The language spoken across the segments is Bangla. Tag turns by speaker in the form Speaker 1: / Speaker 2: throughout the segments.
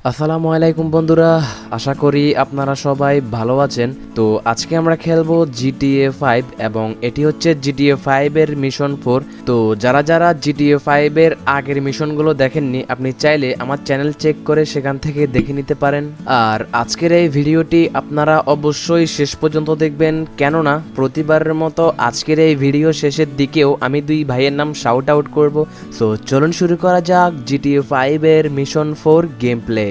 Speaker 1: আসসালামু আলাইকুম বন্ধুরা, আশা করি আপনারা সবাই ভালো আছেন। তো আজকে আমরা খেলবো জিটিএ 5 এবং এটি হচ্ছে জিটিএ 5 এর মিশন 4। তো যারা যারা জিটিএ 5 এর আগের মিশনগুলো দেখেননি, আপনি চাইলে আমার চ্যানেল চেক করে সেখান থেকে দেখে নিতে পারেন। আর আজকের এই ভিডিওটি আপনারা অবশ্যই শেষ পর্যন্ত দেখবেন, কেননা প্রতিবারের মতো আজকের এই ভিডিও শেষের দিকেও আমি দুই ভাইয়ের নাম শাউট আউট করব। সো চলুন শুরু করা যাক জিটিএ 5 এর mission 4 game play.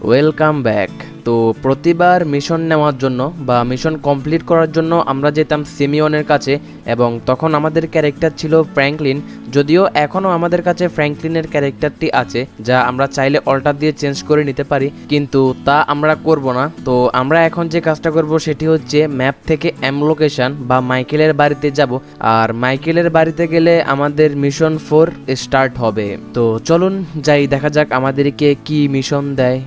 Speaker 1: Welcome back. তো প্রতিবার মিশন নেওয়ার জন্য বা মিশন কমপ্লিট করার জন্য আমরা যেতাম সিমিয়নের কাছে, এবং তখন আমাদের ক্যারেক্টার ছিল ফ্র্যাঙ্কলিন। যদিও এখনও আমাদের কাছে ফ্র্যাঙ্কলিনের ক্যারেক্টারটি আছে, যা আমরা চাইলে অল্টার দিয়ে চেঞ্জ করে নিতে পারি, কিন্তু তা আমরা করব না। তো আমরা এখন যে কাজটা করব সেটি হচ্ছে ম্যাপ থেকে এম লোকেশন বা মাইকেলের বাড়িতে যাব, আর মাইকেলের বাড়িতে গেলে আমাদের মিশন 4 স্টার্ট হবে। তো চলুন যাই, দেখা যাক আমাদেরকে কি মিশন দেয়।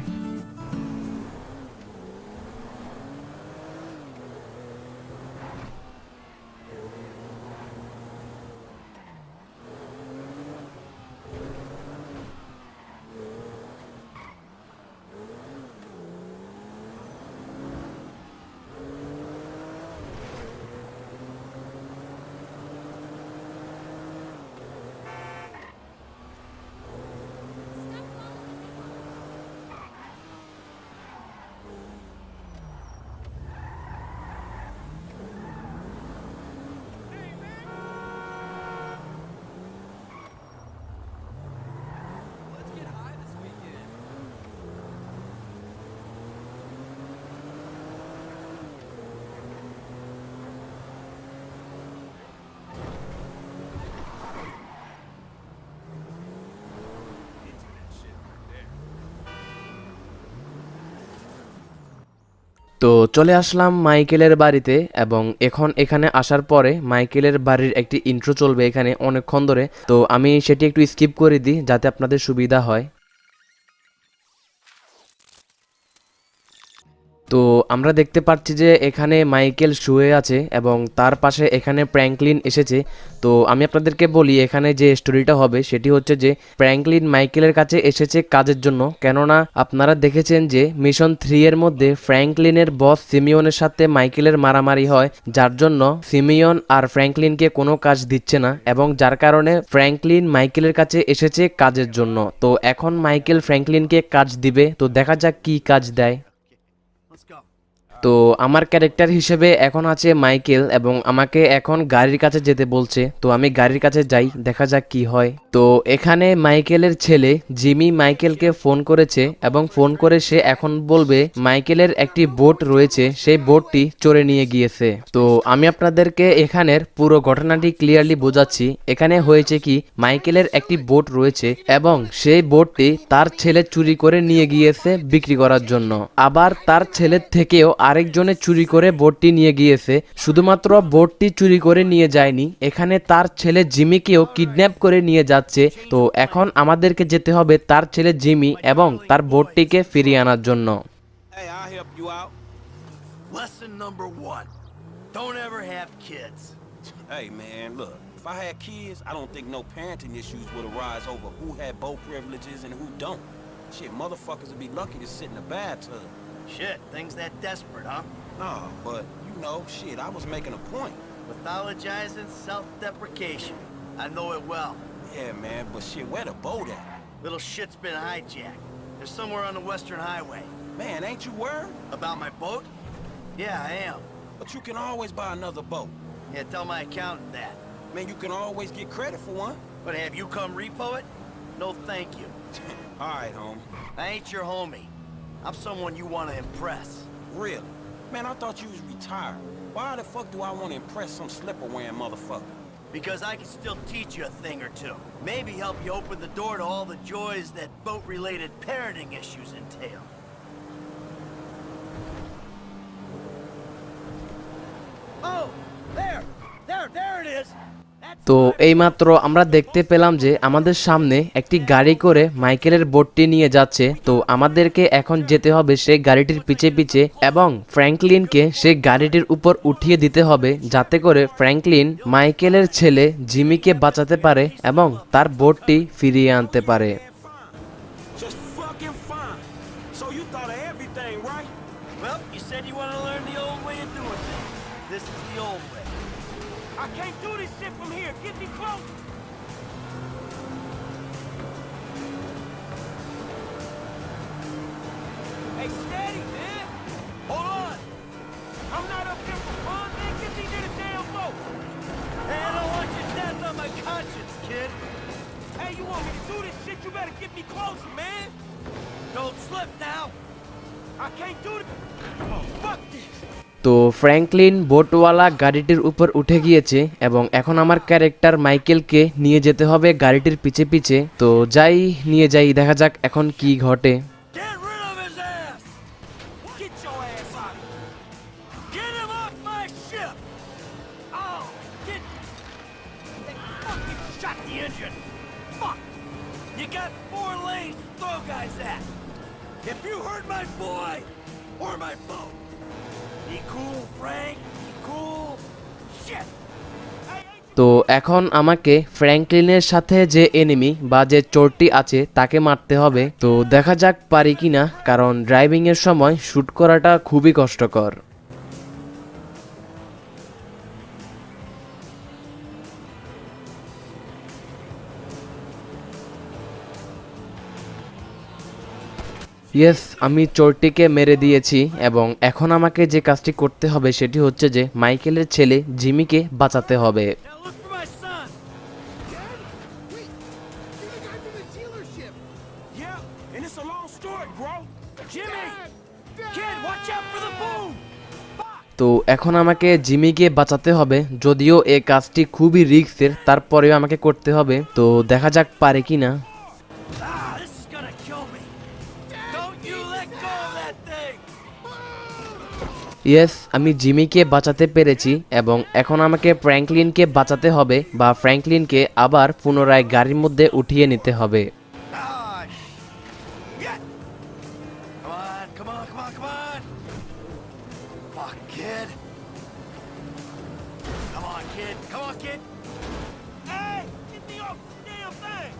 Speaker 1: তো চলে আসলাম মাইকেলের বাড়িতে, এবং এখন এখানে আসার পরে মাইকেলের বাড়ির একটি ইন্ট্রো চলবে এখানে অনেকক্ষণ ধরে। তো আমি সেটি একটু স্কিপ করে দিই যাতে আপনাদের সুবিধা হয়। তো আমরা দেখতে পাচ্ছি যে এখানে মাইকেল শুয়ে আছে এবং তার পাশে এখানে ফ্র্যাঙ্কলিন এসেছে। তো আমি আপনাদেরকে বলি, এখানে যে স্টোরিটা হবে সেটি হচ্ছে যে ফ্র্যাঙ্কলিন মাইকেলের কাছে এসেছে কাজের জন্য, কেননা আপনারা দেখেছেন যে মিশন 3 এর মধ্যে ফ্র্যাঙ্কলিনের বস সিমিয়নের সাথে মাইকেলের মারামারি হয়, যার জন্য সিমিয়ন আর ফ্র্যাঙ্কলিনকে কোনো কাজ দিচ্ছে না, এবং যার কারণে ফ্র্যাঙ্কলিন মাইকেলের কাছে এসেছে কাজের জন্য। তো এখন মাইকেল ফ্র্যাঙ্কলিনকে কাজ দিবে, তো দেখা যাক কি কাজ দেয়। তো আমার ক্যারেক্টার হিসেবে এখন আছে মাইকেল, এবং আমাকে এখন গাড়ির কাছে যেতে বলছে। তো আমি গাড়ির কাছে যাই, দেখা যাক কি হয়। তো এখানে মাইকেলের ছেলে জিমি মাইকেলকে ফোন করেছে, এবং ফোন করে সে এখন বলবে মাইকেলের একটি বোট রয়েছে, সেই বোটটি চড়ে নিয়ে গিয়েছে। তো আমি আপনাদেরকে এখানের পুরো ঘটনাটি ক্লিয়ারলি বোঝাচ্ছি। এখানে হয়েছে কি, মাইকেলের একটি বোট রয়েছে এবং সেই বোটটি তার ছেলে চুরি করে নিয়ে গিয়েছে বিক্রি করার জন্য। আবার তার ছেলের থেকেও আরেকজনে চুরি করে বোটটি নিয়ে গিয়েছে। শুধুমাত্র বোটটি চুরি করে নিয়ে যায়নি, এখানে তার ছেলে জিমিকেও কিডন্যাপ করে নিয়ে যাচ্ছে। তো এখন আমাদেরকে যেতে হবে তার ছেলে জিমি এবং তার বোটটিকে ফিরিয়ে আনার জন্য।
Speaker 2: Hey, I'll help you out.
Speaker 3: Lesson number one, don't ever have kids.
Speaker 2: Hey, man, look. If I had kids, I don't think no parenting issues would arise over who had both privileges and who don't. Shit, motherfuckers would be lucky to sit in a bathtub.
Speaker 3: Shit, things that desperate, huh?
Speaker 2: Nah, but, you know, shit, I was making a point.
Speaker 3: Pathologizing self-deprecation. I know it well.
Speaker 2: Yeah, man, but shit, where the boat at?
Speaker 3: Little shit's been hijacked. They're somewhere on the Western Highway.
Speaker 2: Man, ain't you worried?
Speaker 3: About my boat? Yeah, I am.
Speaker 2: But you can always buy another boat.
Speaker 3: Yeah, tell my accountant that.
Speaker 2: Man, you can always get credit for one.
Speaker 3: But have you come repo it? No, thank you.
Speaker 2: All right, homie.
Speaker 3: I ain't your homie. I'm someone you want to impress.
Speaker 2: Really? Man, I thought you was retired. Why the fuck do I want to impress some slipper-wearing motherfucker?
Speaker 3: Because I can still teach you a thing or two. Maybe help you open the door to all the joys that boat-related parenting issues entail. Oh! There it is!
Speaker 1: তো এইমাত্র আমরা দেখতে পেলাম যে আমাদের সামনে একটি গাড়ি করে মাইকেলের বোটটি নিয়ে যাচ্ছে। তো আমাদেরকে এখন যেতে হবে সেই গাড়িটির পিছে পিছে এবং ফ্র্যাঙ্কলিনকে সেই গাড়িটির উপর উঠিয়ে দিতে হবে, যাতে করে ফ্র্যাঙ্কলিন মাইকেলের ছেলে জিমিকে বাঁচাতে পারে এবং তার বোটটি ফিরিয়ে আনতে পারে।
Speaker 2: Just fucking fine. So you thought of everything, right?
Speaker 3: Well, you said you want to learn the old way of doing things. This is the old way.
Speaker 2: I can't do this shit from here. Get me close. Hey, steady, man.
Speaker 3: Hold on!
Speaker 2: I'm not up here for fun, man. Get me to the damn boat.
Speaker 3: Hey, I don't want your death on my conscience, kid.
Speaker 2: Hey, you want me to do this shit? You better get me closer, man.
Speaker 3: Don't slip now.
Speaker 2: I can't do this. Oh, fuck this.
Speaker 1: তো ফ্র্যাঙ্কলিন বোটওয়ালা গাড়িটির উপর উঠে গিয়েছে এবং এখন আমার ক্যারেক্টার মাইকেলকে নিয়ে যেতে হবে গাড়িটির পিছে পিছে। তো নিয়ে যাই, দেখা যাক এখন কি ঘটে।
Speaker 3: Get rid of his ass!
Speaker 2: Get your ass out of here.
Speaker 3: Get him off my ship!
Speaker 2: Oh, get...
Speaker 3: They fucking shot the engine! Fuck! You got 4 lanes to throw guys at! If you hurt my boy, or my boat, be cool, Frank, be cool. Shit!
Speaker 1: তো এখন আমাকে ফ্র্যাঙ্কলিনের সাথে যে এনিমি বা যে চোরটি আছে তাকে মারতে হবে। তো দেখা যাক পারি কিনা, কারণ ড্রাইভিং এর সময় শুট করাটা খুবই কষ্টকর। ইয়েস, আমি চোরটিকে মেরে দিয়েছি এবং এখন আমাকে যে কাজটি করতে হবে সেটি হচ্ছে যে মাইকেলের ছেলে জিমিকে বাঁচাতে হবে।
Speaker 3: Now look for my son!
Speaker 4: Dad? Wait, you're the guy from the dealership.
Speaker 2: Yeah, and it's a long story, bro.
Speaker 3: Jimmy!
Speaker 4: Dad!
Speaker 3: Kid, watch out for the boom!
Speaker 1: তো এখন আমাকে জিমিকে বাঁচাতে হবে, যদিও এই কাজটি খুবই রিস্কের, তারপরেও আমাকে করতে হবে। তো দেখা যাক পারে কিনা।
Speaker 3: Ah, this is gonna kill me! Don't you let go of that thing!
Speaker 1: Yes, আমি জিমিকে বাঁচাতে পেরেছি এবং এখন আমাকে ফ্র্যাঙ্কলিনকে বাঁচাতে হবে বা ফ্র্যাঙ্কলিনকে আবার পুনরায় গাড়ির মধ্যে উঠিয়ে নিতে হবে।
Speaker 3: Ah, shit! Come on, come on, come on, come on! Fuck, kid! Come on, kid! Come on, kid!
Speaker 2: Hey, get me off the damn thing.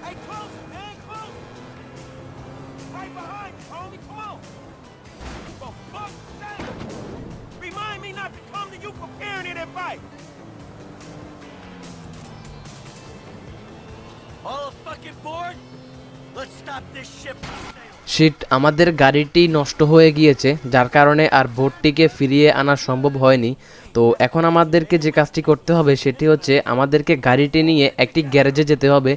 Speaker 2: Hey, close, man, close. Right behind you, homie. Come on. For fuck's sake. Remind me not to come to you preparing in that fight.
Speaker 3: All fucking board? Let's stop this ship from sailing.
Speaker 1: Shit, আমাদের গাড়িটি নষ্ট হয়ে গিয়েছে, যার কারণে আর বোটটিকে ফিরিয়ে আনা সম্ভব হয়নি। তো এখন আমাদেরকে যে কাজটি করতে হবে সেটি হচ্ছে আমাদেরকে গাড়িটি নিয়ে একটি গ্যারেজে যেতে হবে।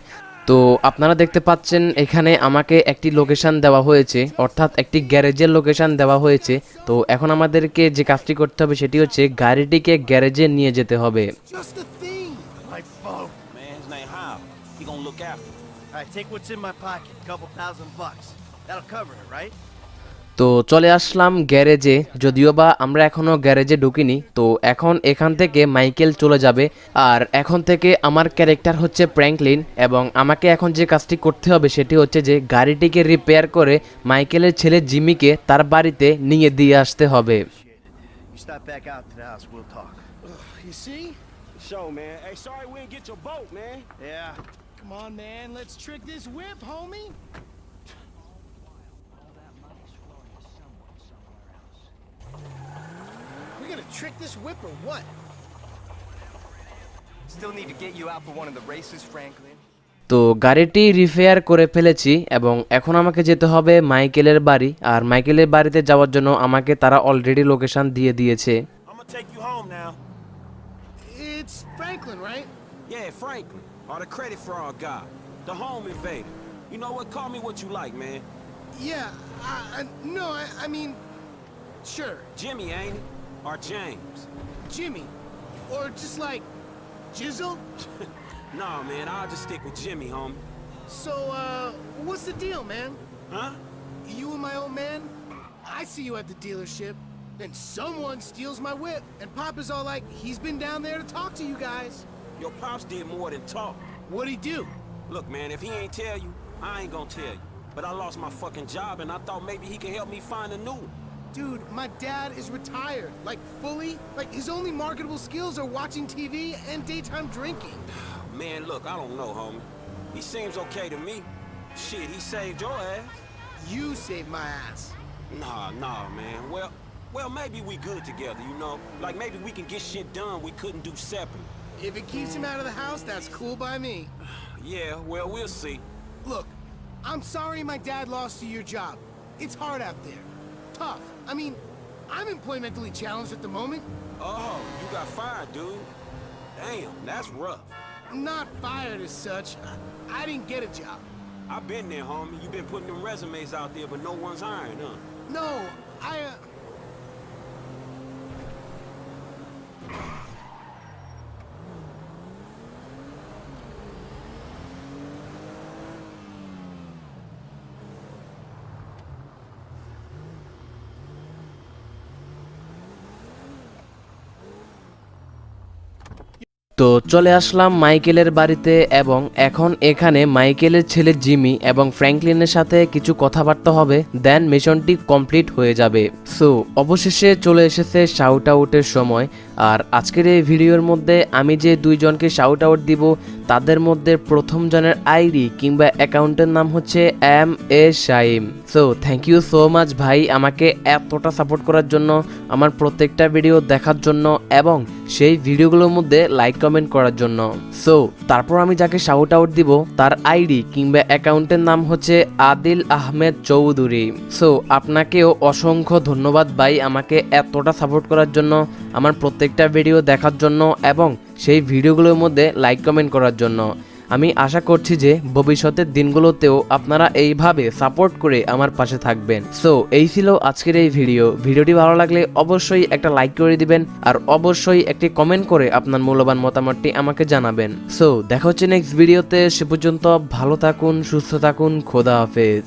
Speaker 1: তো আপনারা দেখতে পাচ্ছেন এখানে আমাকে একটি লোকেশন দেওয়া হয়েছে, অর্থাৎ একটি গ্যারেজের লোকেশন দেওয়া হয়েছে। তো এখন আমাদেরকে যে কাজটি করতে হবে সেটি হচ্ছে গাড়িটিকে গ্যারেজে নিয়ে যেতে হবে।
Speaker 4: Just a thing.
Speaker 3: My phone.
Speaker 2: Man, his name Hal. He gonna look after you.
Speaker 3: Alright, take what's in my pocket. Couple $1,000. That'll cover it, right?
Speaker 1: তো চলে আসলাম গ্যারেজে, যদিও বা আমরা এখনো গ্যারেজে ঢুকিনি। তো এখন এখান থেকে মাইকেল চলে যাবে আর এখন থেকে আমার ক্যারেক্টার হচ্ছে ফ্র্যাঙ্কলিন এবং আমাকে এখন যে কাজটি করতে হবে সেটি হচ্ছে যে গাড়িটিকে রিপেয়ার করে মাইকেলের ছেলে জিমিকে তার বাড়িতে নিয়ে দিয়ে আসতে হবে।
Speaker 3: You stop back out to the house, we'll talk.
Speaker 4: You see?
Speaker 2: Show, man. Hey, sorry we didn't get your boat, man.
Speaker 3: Yeah.
Speaker 4: Come on, man. Let's trick this whip, homie. We gonna trick this whip or what?
Speaker 5: Still need to get you out for one of the races, Franklin.
Speaker 1: তো গাড়িটি রিপেয়ার করে ফেলেছি এবং এখন আমাকে যেতে হবে মাইকেলের বাড়ি। আর মাইকেলের বাড়িতে যাওয়ার জন্য আমাকে তারা অলরেডি লোকেশন দিয়ে দিয়েছে।
Speaker 2: I'm gonna take you home now.
Speaker 4: It's Franklin, right?
Speaker 2: Yeah, Franklin, or the credit fraud guy, the home invader. You know what? Call me what you like, man.
Speaker 4: Yeah. No, I mean, sure,
Speaker 2: Jimmy, ain't it? Or James?
Speaker 4: Jimmy, or just like Jizzle.
Speaker 2: Nah, man, I'll just stick with Jimmy, homie.
Speaker 4: So, what's the deal, man?
Speaker 2: Huh?
Speaker 4: You and my old man? I see you at the dealership. Then someone steals my whip, and Papa's all like, he's been down there to talk to you guys.
Speaker 6: Your pops did more than talk.
Speaker 4: What'd he do?
Speaker 6: Look, man, if he ain't tell you, I ain't gonna tell you. But I lost my fucking job, and I thought maybe he could help me find a new one.
Speaker 4: Dude, my dad is retired. Like, fully. Like, his only marketable skills are watching TV and daytime drinking.
Speaker 6: Man, look, I don't know, homie. He seems okay to me. Shit, he saved your ass.
Speaker 4: You saved my ass.
Speaker 6: Nah, man. Well, maybe we good together, you know? Like, maybe we can get shit done we couldn't do separately.
Speaker 4: If it keeps him out of the house, that's cool by me.
Speaker 6: Yeah, well, we'll see.
Speaker 4: Look, I'm sorry my dad lost you your job. It's hard out there. Tough. I mean, I'm employmentally challenged at the moment.
Speaker 6: Oh, you got fired, dude. Damn, that's rough.
Speaker 4: I'm not fired as such. I didn't get a job.
Speaker 6: I've been there, homie. You've been putting them resumes out there, but no one's hiring, huh?
Speaker 4: No,
Speaker 1: তো চলে আসলাম মাইকেলের বাড়িতে এবং এখন এখানে মাইকেলের ছেলে জিমি এবং ফ্র্যাঙ্কলিনের সাথে কিছু কথাবার্তা হবে, দেন মিশনটি কমপ্লিট হয়ে যাবে। সো অবশেষে চলে এসেছে শাউট আউটের সময়। আর আজকের এই ভিডিওর মধ্যে আমি যে দুইজনকে শাউট আউট দিব তাদের মধ্যে প্রথম জনের আইডি কিংবা অ্যাকাউন্টের নাম হচ্ছে MA শাইম। So thank you so much ভাই, আমাকে এতটা সাপোর্ট করার জন্য, আমার প্রত্যেকটা ভিডিও দেখার জন্য এবং সেই ভিডিওগুলোর মধ্যে লাইক কমেন্ট করার জন্য। সো তারপর আমি যাকে শাউট আউট দিব তার আইডি কিংবা অ্যাকাউন্টের নাম হচ্ছে আদিল আহমেদ চৌধুরী। সো আপনাকেও অসংখ্য ধন্যবাদ ভাই, আমাকে এতটা সাপোর্ট করার জন্য, আমার প্রত্যেকটা ভিডিও দেখার জন্য এবং সেই ভিডিওগুলোর মধ্যে লাইক কমেন্ট করার জন্য। আমি আশা করছি যে ভবিষ্যতের দিনগুলোতেও আপনারা এইভাবে সাপোর্ট করে আমার পাশে থাকবেন। সো এই ছিল আজকের এই ভিডিওটি ভালো লাগলে অবশ্যই একটা লাইক করে দিবেন আর অবশ্যই একটি কমেন্ট করে আপনার মূল্যবান মতামতটি আমাকে জানাবেন। সো দেখা হচ্ছে নেক্সট ভিডিওতে, সে পর্যন্ত ভালো থাকুন, সুস্থ থাকুন, খোদা হাফেজ।